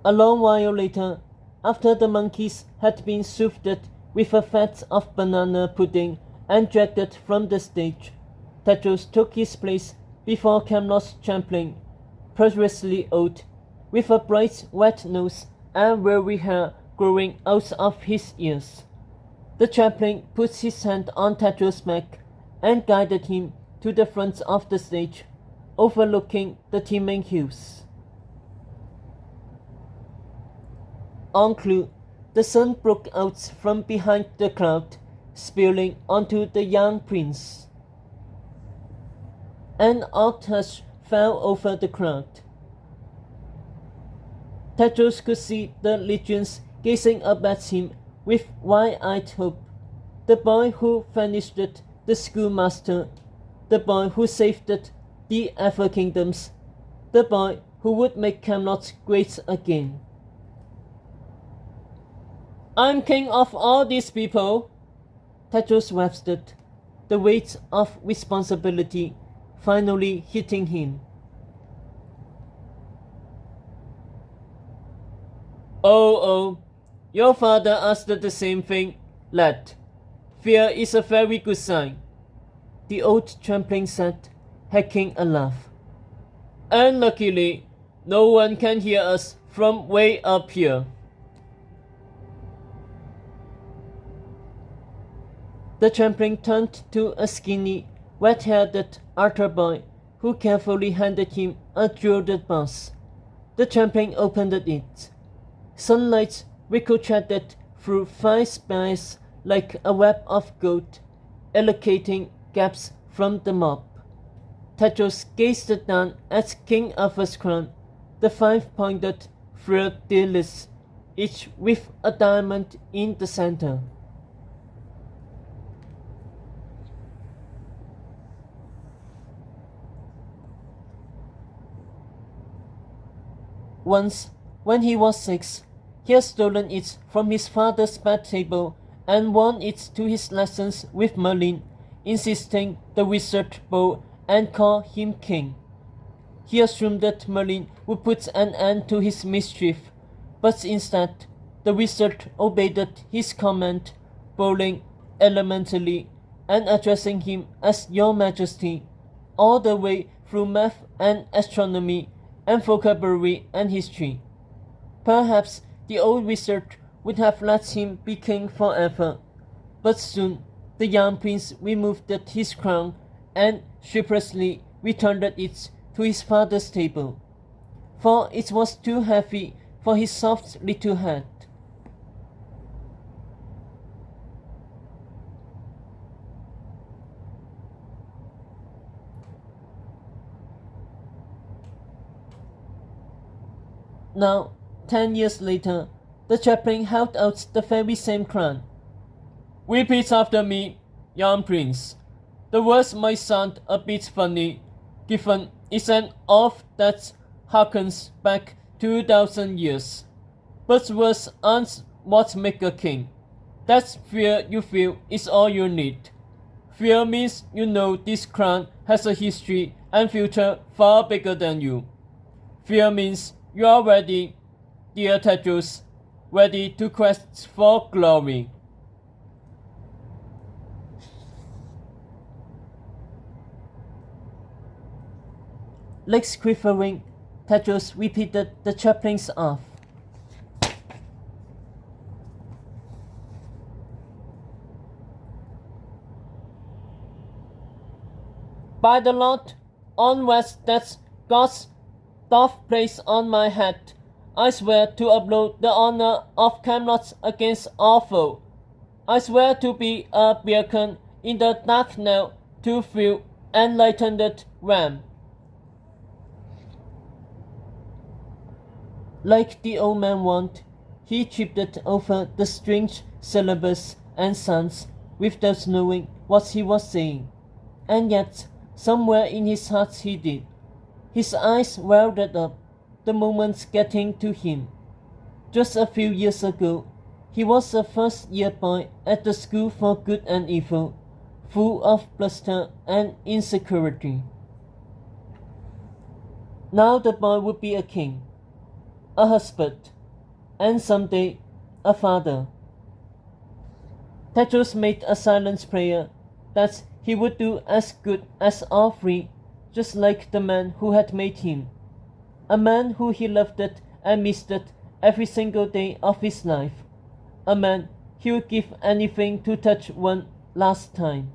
A long while later, after the monkeys had been soothed with a fat of banana pudding and dragged from the stage, Tedros took his place before Camelot's champion, purposely old, with a bright wet nose and weary hair growing out of his ears. The chaplain put his hand on Tedros' neck and guided him to the front of the stage, overlooking the teeming hills. En clue, the sun broke out from behind the cloud, spilling onto the young prince. An odd hush fell over the crowd. Tedros could see the legions gazing up at him with wide-eyed hope. The boy who vanished the schoolmaster, the boy who saved the Ever Kingdoms, the boy who would make Camelot great again. "I'm king of all these people," Tedros whispered, the weight of responsibility finally hitting him. Oh, your father asked the same thing, lad. Fear is a very good sign," the old trampling said, hacking a laugh. "And luckily, no one can hear us from way up here." The trampling turned to a skinny, wet-haired altar boy who carefully handed him a jeweled box. The trampling opened it. Sunlight ricocheted through 5 spires like a web of gold, illuminating gaps from the mob. Tedros gazed down at King Arthur's crown, the 5-pointed fleur-de-lis, each with a diamond in the center. Once, when he was 6, he had stolen it from his father's bed table and worn it to his lessons with Merlin, insisting the wizard bow and call him king. He assumed that Merlin would put an end to his mischief, but instead, the wizard obeyed his command, bowing elementally and addressing him as Your Majesty, all the way through math and astronomy and vocabulary and history. Perhaps the old wizard would have let him be king forever, but soon the young prince removed his crown and sheepishly returned it to his father's table, for it was too heavy for his soft little head. Now, 10 years later, the chaplain held out the very same crown. "Repeat after me, young prince. The words might sound a bit funny, given it's an oath that harkens back 2,000 years. But words aren't what make a king. That fear you feel is all you need. Fear means you know this crown has a history and future far bigger than you. Fear means you are ready, dear Tedros, ready to quest for glory." Legs quivering, Tedros repeated the chaplain's oath. "By the Lord, on west that God's doth place on my head, I swear to uphold the honor of Camelot against all foe. I swear to be a beacon in the dark now to few enlightened realm." Like the old man warned, he tripped over the strange syllables and sounds without knowing what he was saying, and yet somewhere in his heart he did. His eyes welled up, the moments getting to him. Just a few years ago, he was a first-year boy at the School for Good and Evil, full of bluster and insecurity. Now the boy would be a king, a husband, and someday a father. Tedros made a silent prayer that he would do as good as all three, just like the man who had made him, a man who he loved and missed every single day of his life, a man he would give anything to touch one last time.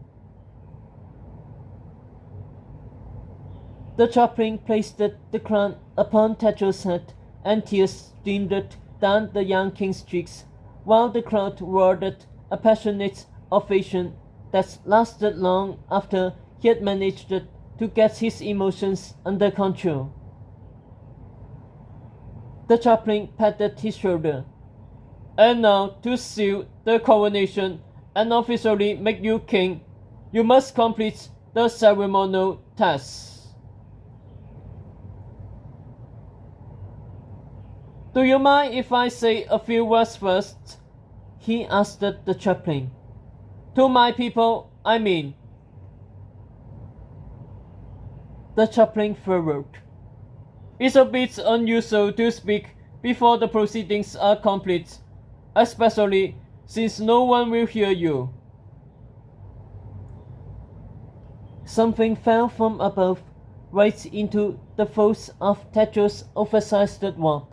The chaplain placed the crown upon Tedros' head, and tears streamed down the young king's cheeks, while the crowd roared a passionate ovation that lasted long after he had managed to get his emotions under control. The chaplain patted his shoulder. "And now, to seal the coronation and officially make you king, you must complete the ceremonial tasks." "Do you mind if I say a few words first?" he asked the chaplain. "To my people, I mean." The chaplain furrowed. "It's a bit unusual to speak before the proceedings are complete, especially since no one will hear you." Something fell from above right into the folds of Tedros' oversized robe.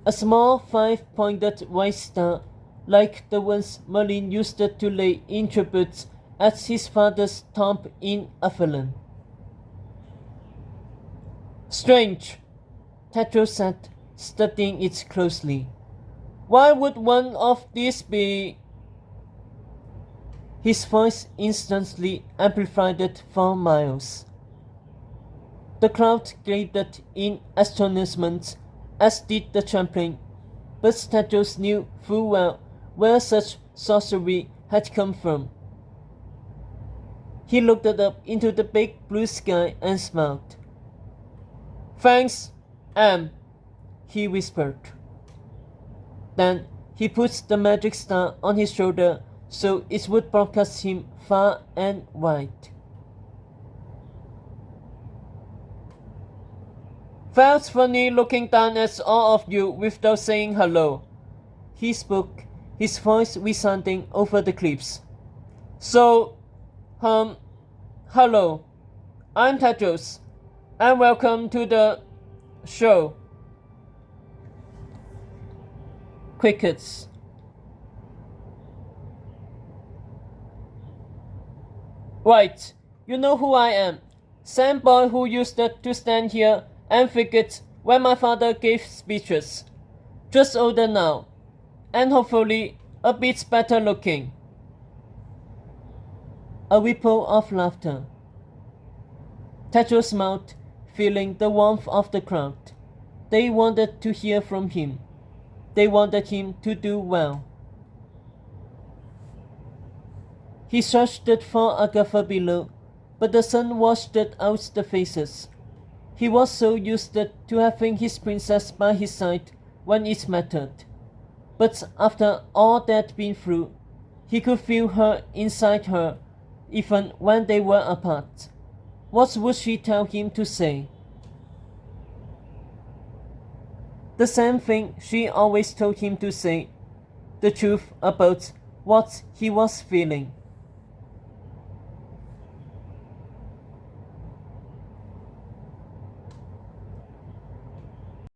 A small five-pointed white star, like the ones Merlin used to lay in tribute at his father's tomb in Avalon. "Strange," Tedros said, studying it closely. "Why would one of these be—" His voice instantly amplified for miles. The crowd gaped in astonishment, as did the chaplain, but Tedros knew full well where such sorcery had come from. He looked up into the big blue sky and smiled. "Thanks, Am," he whispered. Then he put the magic star on his shoulder so it would broadcast him far and wide. "Felt funny looking down at all of you without saying hello," he spoke, his voice resounding over the cliffs. "So, hello. I'm Tedros, and welcome to the show." Crickets. "Right, you know who I am. Same boy who used to stand here and figured when my father gave speeches. Just older now, and hopefully a bit better looking." A ripple of laughter. Tedros smiled, feeling the warmth of the crowd. They wanted to hear from him. They wanted him to do well. He searched for Agatha below, but the sun washed out the faces. He was so used to having his princess by his side when it mattered. But after all they'd been through, he could feel her inside her, even when they were apart. What would she tell him to say? The same thing she always told him to say, the truth about what he was feeling.